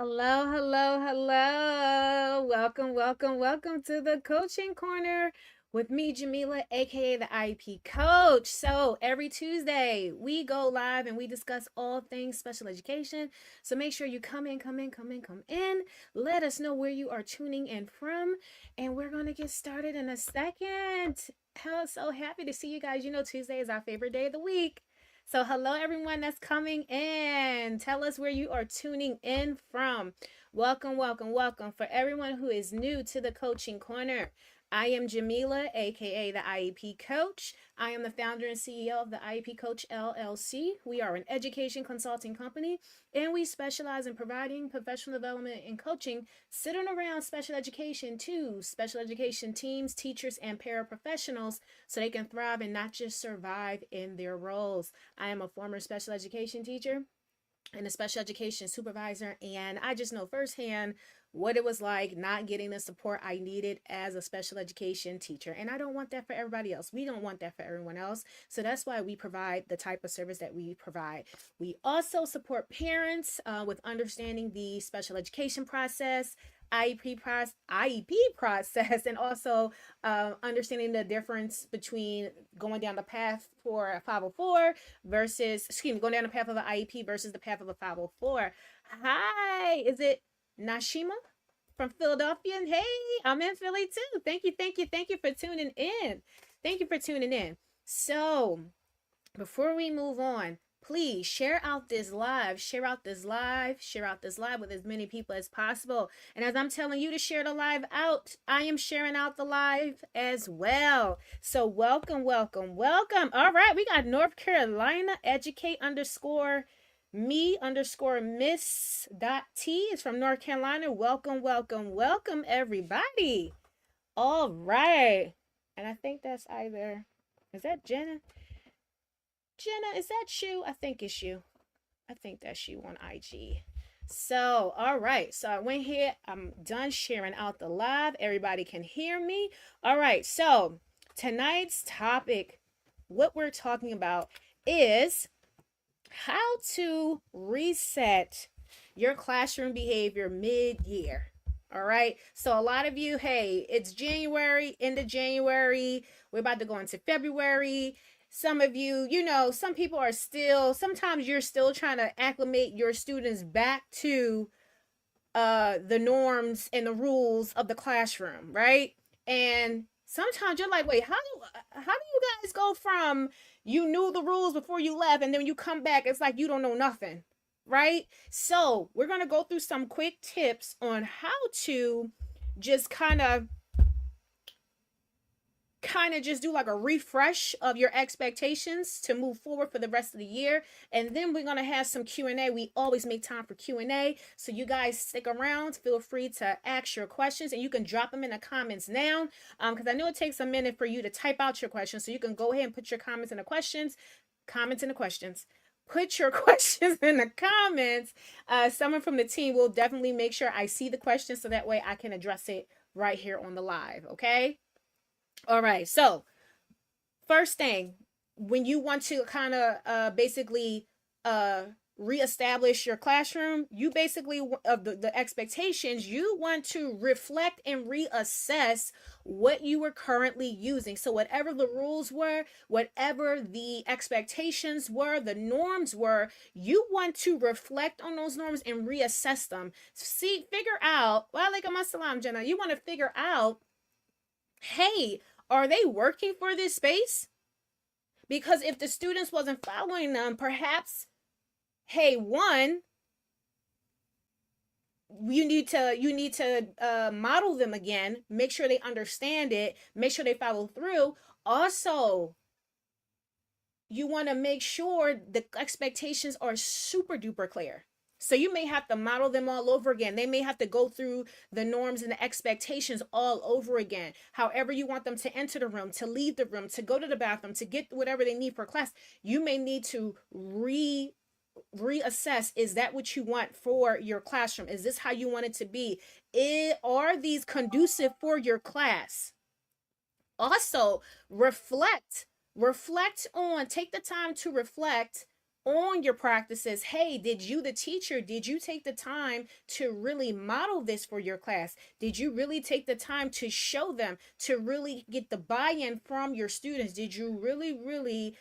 Hello, hello, hello. Welcome to the coaching corner with me, Jamila, aka the IEP coach. So, every Tuesday, we go live and we discuss all things special education. So, make sure you come in. Let us know where you are tuning in from, and we're going to get started in a second. So happy to see you guys. You know, Tuesday is our favorite day of the week. So, hello everyone that's coming in. Tell us where you are tuning in from. Welcome. For everyone who is new to the coaching corner, I am Jamila, aka the IEP coach. I am the founder and CEO of the IEP Coach LLC. We are an education consulting company and we specialize in providing professional development and coaching centered around special education to special education teams, teachers, and paraprofessionals so they can thrive and not just survive in their roles. I am a former special education teacher and a special education supervisor, and I just know firsthand what it was like not getting the support I needed as a special education teacher. And I don't want that for everybody else. We don't want that for everyone else. So that's why we provide the type of service that we provide. We also support parents with understanding the special education process, IEP process, and also understanding the difference between going down the path for a 504 versus, going down the path of an IEP versus the path of a 504. Hi, is it Nashima from Philadelphia? And hey, I'm in Philly too. Thank you for tuning in. Thank you for tuning in. So, before we move on, please share out this live, share out this live with as many people as possible. And as I'm telling you to share the live out, I am sharing out the live as well. So welcome. All right, we got North Carolina educate underscore me underscore miss dot t is from North Carolina. Welcome everybody. All right. And I think that's either, is that Jenna? Jenna, is that you? I think it's you. I think that's you on IG. So, all right. So I went here. I'm done sharing out the live. Everybody can hear me. All right. So tonight's topic, what we're talking about is how to reset your classroom behavior mid-year. All right. So a lot of you, hey, it's January, end of January. We're about to go into February. Some of you, some people are still, sometimes you're still trying to acclimate your students back to the norms and the rules of the classroom, right? And sometimes you're like, wait, how do you guys go from you knew the rules before you left and then when you come back it's like you don't know nothing, right? So we're going to go through some quick tips on how to just kind of just do like a refresh of your expectations to move forward for the rest of the year. And then we're going to have some Q&A. We always make time for Q&A, so you guys stick around. Feel free to ask your questions and you can drop them in the comments now, because I know it takes a minute for you to type out your questions, so you can go ahead and put your comments in the questions. Put your questions in the comments. Someone from the team will definitely make sure I see the questions so that way I can address it right here on the live. Okay. All right. So, first thing, when you want to kind of basically uh, reestablish your classroom, you basically, of the expectations, you want to reflect and reassess what you were currently using. So, whatever the rules were, whatever the expectations were, the norms were, you want to reflect on those norms and reassess them. See, figure out, well, like a salam, Jenna, you want to figure out, hey, are they working for this space? Because if the students wasn't following them, perhaps, hey, one, you need to model them again, make sure they understand it, make sure they follow through. Also, you want to make sure the expectations are super duper clear. So you may have to model them all over again. They may have to go through the norms and the expectations all over again. However you want them to enter the room, to leave the room, to go to the bathroom, to get whatever they need for class, you may need to reassess. Is that what you want for your classroom? Is this how you want it to be? Are these conducive for your class? Also, reflect on, take the time to reflect on your practices. Hey, did you, the teacher, did you take the time to really model this for your class? Did you really take the time to show them, to really get the buy-in from your students? Did you really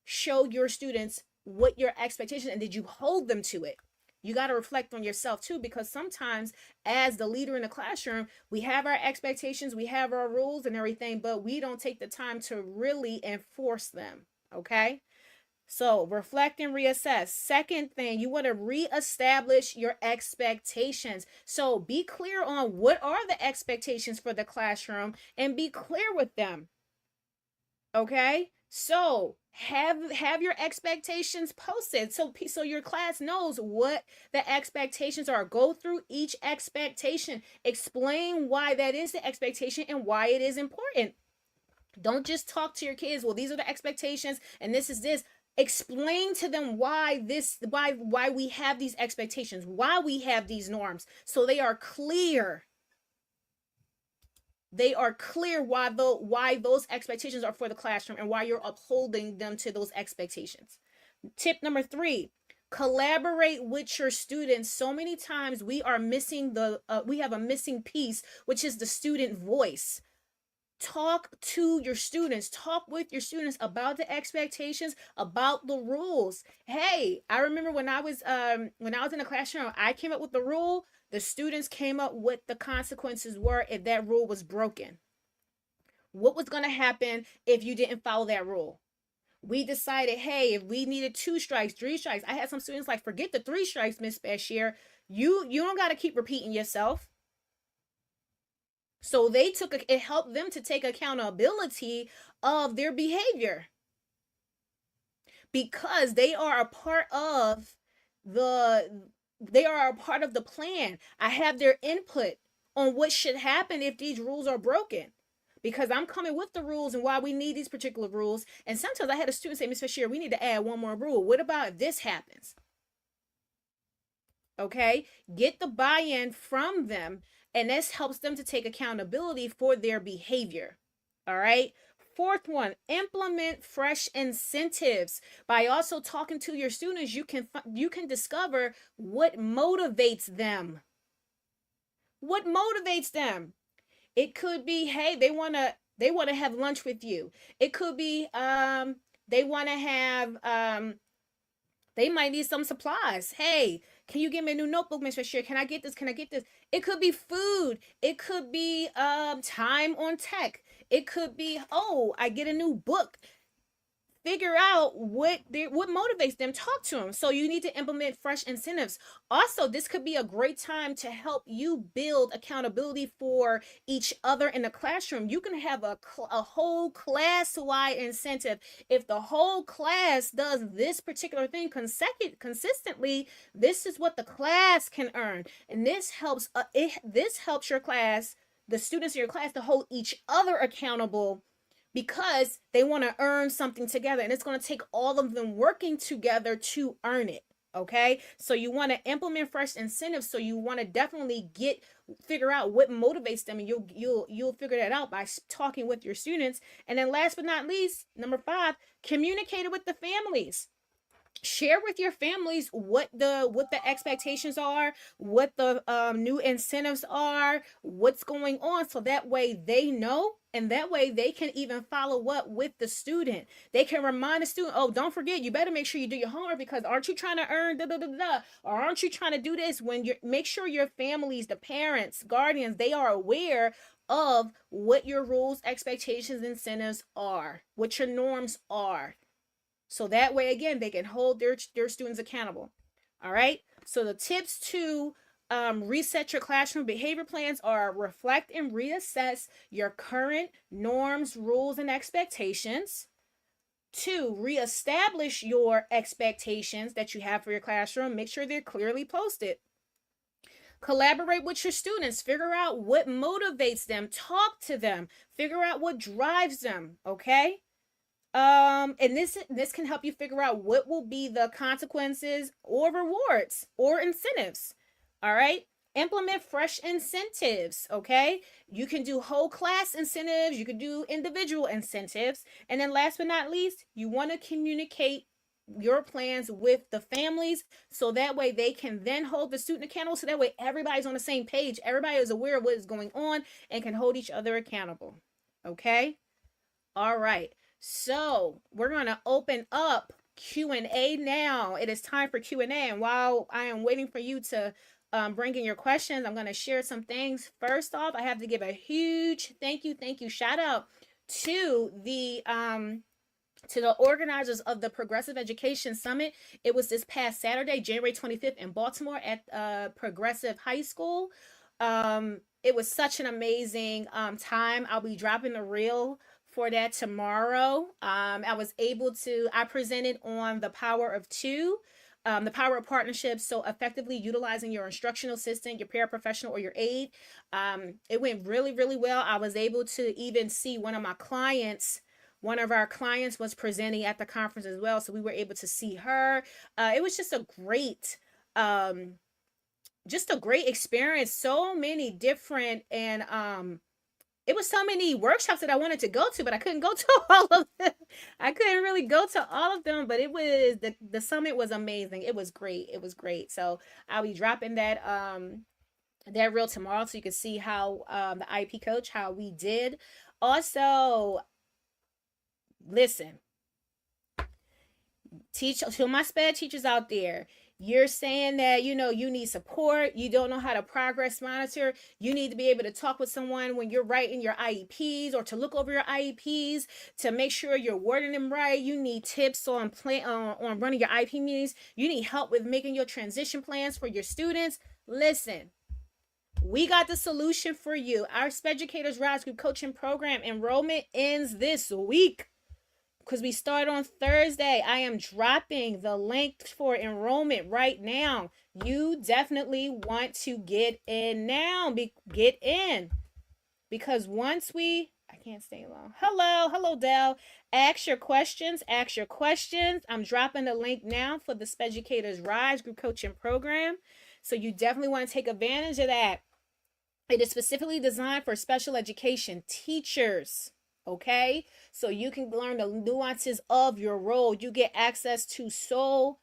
show your students what your expectations, and did you hold them to it? You got to reflect on yourself too, because sometimes as the leader in the classroom, we have our expectations, we have our rules and everything, but we don't take the time to really enforce them. Okay. So reflect and reassess. Second thing, you want to reestablish your expectations. So be clear on what are the expectations for the classroom and be clear with them. Okay? So have your expectations posted so your class knows what the expectations are. Go through each expectation. Explain why that is the expectation and why it is important. Don't just talk to your kids, well, these are the expectations and this is this. Explain to them why we have these expectations, why we have these norms, so they are clear. They are clear why those expectations are for the classroom and why you're upholding them to those expectations. Tip number 3, collaborate with your students. So many times we are missing we have a missing piece, which is the student voice. Talk to your students, talk with your students about the expectations, about the rules. Hey, I remember when I was in the classroom, I came up with the rule. The students came up with the consequences were if that rule was broken. What was going to happen if you didn't follow that rule? We decided, hey, if we needed 2 strikes, 3 strikes. I had some students like, forget the 3 strikes, Miss Bashir. You don't got to keep repeating yourself. So it helped them to take accountability of their behavior, because they are a part of the plan. I have their input on what should happen if these rules are broken, because I'm coming with the rules and why we need these particular rules. And sometimes I had a student say, Ms. Bashir, we need to add one more rule. What about if this happens? Okay, get the buy-in from them, and this helps them to take accountability for their behavior. All right. 4th one, implement fresh incentives. By also talking to your students, you can discover what motivates them. What motivates them? It could be, hey, they want to have lunch with you. It could be they want to have they might need some supplies. Hey, can you give me a new notebook, Miss Fisher? Can I get this? Can I get this? It could be food. It could be time on tech. It could be, oh, I get a new book. Figure out what motivates them. Talk to them. So you need to implement fresh incentives. Also, this could be a great time to help you build accountability for each other in the classroom. You can have a whole class-wide incentive. If the whole class does this particular thing consistently, this is what the class can earn, and this helps your class, the students in your class, to hold each other accountable, because they want to earn something together, and it's going to take all of them working together to earn it. Okay, so you want to implement fresh incentives. So you want to definitely figure out what motivates them, and you'll figure that out by talking with your students. And then last but not least, number 5, communicate with the families. Share with your families what the expectations are, what the new incentives are, what's going on, so that way they know, and that way they can even follow up with the student. They can remind the student, oh, don't forget, you better make sure you do your homework, because aren't you trying to earn or aren't you trying to do this? When you make sure your families, the parents, guardians, they are aware of what your rules, expectations, incentives are, what your norms are. So that way, again, they can hold their students accountable. All right. So the tips to reset your classroom behavior plans are: reflect and reassess your current norms, rules, and expectations. 2, reestablish your expectations that you have for your classroom. Make sure they're clearly posted. Collaborate with your students. Figure out what motivates them. Talk to them. Figure out what drives them. Okay. And this can help you figure out what will be the consequences or rewards or incentives. All right. Implement fresh incentives. Okay. You can do whole class incentives. You can do individual incentives. And then last but not least, you want to communicate your plans with the families, so that way they can then hold the student accountable, so that way everybody's on the same page, everybody is aware of what is going on and can hold each other accountable. Okay? All right. So, we're going to open up Q&A now. It is time for Q&A, and while I am waiting for you to bring in your questions, I'm going to share some things. First off, I have to give a huge thank you, shout out to the organizers of the Progressive Education Summit. It was this past Saturday, January 25th in Baltimore at Progressive High School. It was such an amazing time. I'll be dropping the reel for that tomorrow. I presented on the power of two. The power of partnerships, so effectively utilizing your instructional assistant, your paraprofessional, or your aide. It went really, really well. I was able to even see one of our clients was presenting at the conference as well, so we were able to see her. It was just a great experience. So many different and it was so many workshops that I wanted to go to, but I couldn't go to all of them. I couldn't really go to all of them, but it was the summit was amazing. It was great. It was great. So I'll be dropping that reel tomorrow, so you can see how the IEP coach, how we did. Also, listen, to my Sped teachers out there, you're saying that you need support, you don't know how to progress monitor, you need to be able to talk with someone when you're writing your IEPs, or to look over your IEPs to make sure you're wording them right. You need tips on running your IEP meetings. You need help with making your transition plans for your students. Listen, we got the solution for you. Our Speducators Rise Group Coaching Program enrollment ends this week, because we start on Thursday. I am dropping the link for enrollment right now. You definitely want to get in now. Get in. Because I can't stay long. Hello, Dell. Ask your questions. I'm dropping the link now for the Speducators Rise Group Coaching Program. So you definitely want to take advantage of that. It is specifically designed for special education teachers. Okay, so you can learn the nuances of your role. You get access to so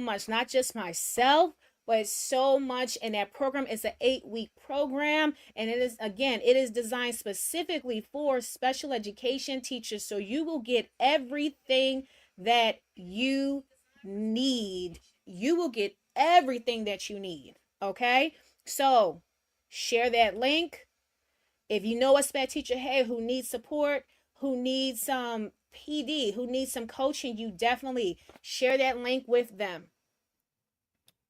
much, not just myself, but so much. And that program is an 8-week program, and it is designed specifically for special education teachers. So you will get everything that you need. Okay, so share that link. If you know a Sped teacher, hey, who needs support, who needs some PD, who needs some coaching, you definitely share that link with them.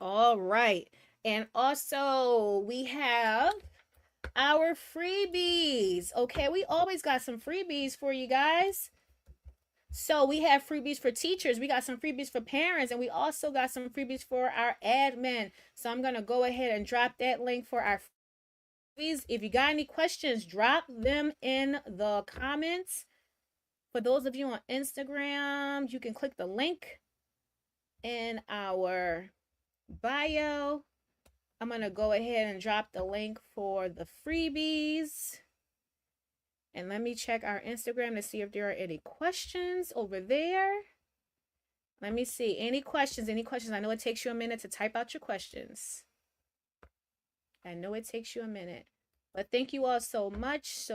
All right. And also, we have our freebies. Okay, we always got some freebies for you guys. So we have freebies for teachers, we got some freebies for parents, and we also got some freebies for our admin. So I'm going to go ahead and drop that link for our freebies. If you got any questions, drop them in the comments. For those of you on Instagram, you can click the link in our bio. I'm going to go ahead and drop the link for the freebies. And let me check our Instagram to see if there are any questions over there. Let me see. Any questions? I know it takes you a minute to type out your questions. But thank you all so much.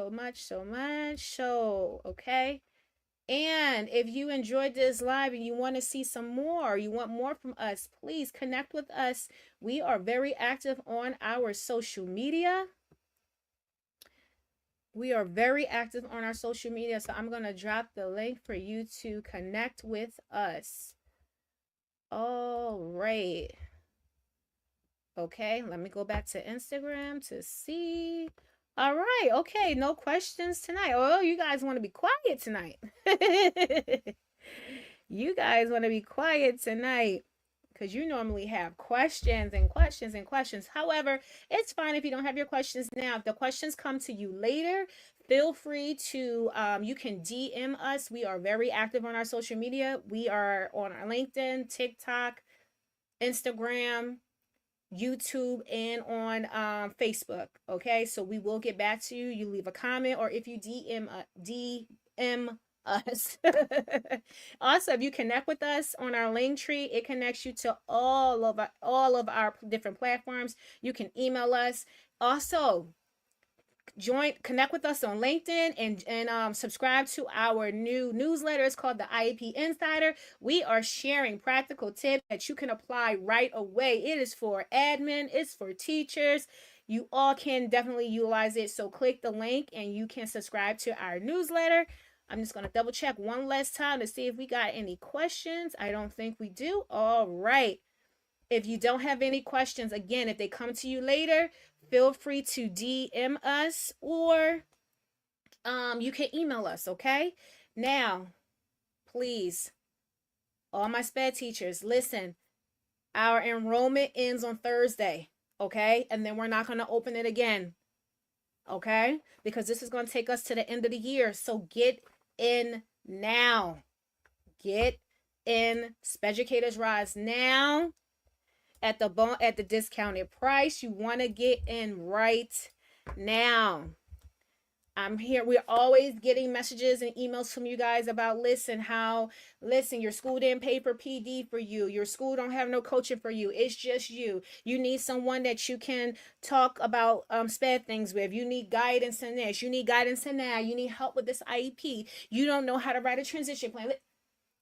Okay. And if you enjoyed this live and you want to see some more, you want more from us, please connect with us. We are very active on our social media. So I'm going to drop the link for you to connect with us. All right. Okay, let me go back to Instagram to see. All right, okay, no questions tonight. Oh, you guys want to be quiet tonight. You guys want to be quiet tonight, because you normally have questions and questions and questions. However, it's fine if you don't have your questions now. If the questions come to you later, feel free to, you can DM us. We are very active on our social media. We are on our LinkedIn, TikTok, Instagram, YouTube, and on Facebook. Okay, so we will get back to you. You leave a comment, or if you DM us. Also, if you connect with us on our link tree, it connects you to all of our different platforms. You can email us. Also, connect with us on LinkedIn, and subscribe to our new newsletter. It's called the IEP Insider. We are sharing practical tips that you can apply right away. It is for admin, it's for teachers. You all can definitely utilize it. So click the link and you can subscribe to our newsletter. I'm just going to double check one last time to see if we got any questions. I don't think we do. All right. If you don't have any questions, again, if they come to you later, feel free to DM us, or you can email us, okay? Now, please, all my SPED teachers, listen, our enrollment ends on Thursday, okay? And then we're not going to open it again, okay? Because this is going to take us to the end of the year. So get in now. Get in. Speducators Rise now. At the discounted price. You want to get in right now. I'm here. We're always getting messages and emails from you guys about listen, your school didn't pay for PD for you. Your school don't have no coaching for you. It's just you. You need someone that you can talk about SPED things with. You need guidance in this. You need guidance in that. You need help with this IEP. You don't know how to write a transition plan.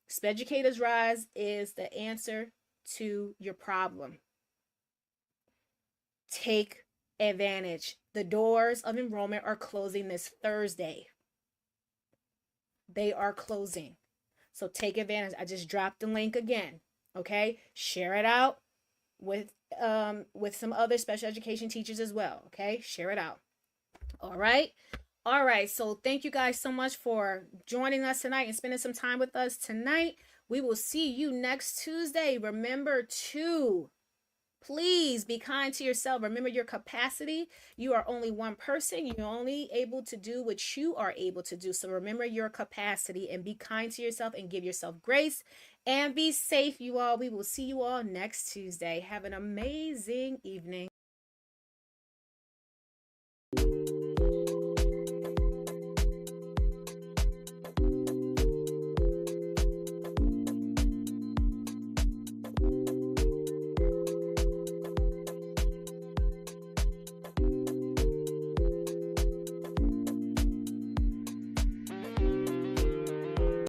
Speducators Rise is the answer to your problem. Take advantage. The doors of enrollment are closing this Thursday. They are closing. So take advantage. I just dropped the link again. Okay? Share it out with some other special education teachers as well. Okay? Share it out. All right? All right. So thank you guys so much for joining us tonight and spending some time with us tonight. We will see you next Tuesday. Remember to please be kind to yourself. Remember your capacity. You are only one person. You're only able to do what you are able to do. So remember your capacity and be kind to yourself and give yourself grace and be safe, you all. We will see you all next Tuesday. Have an amazing evening.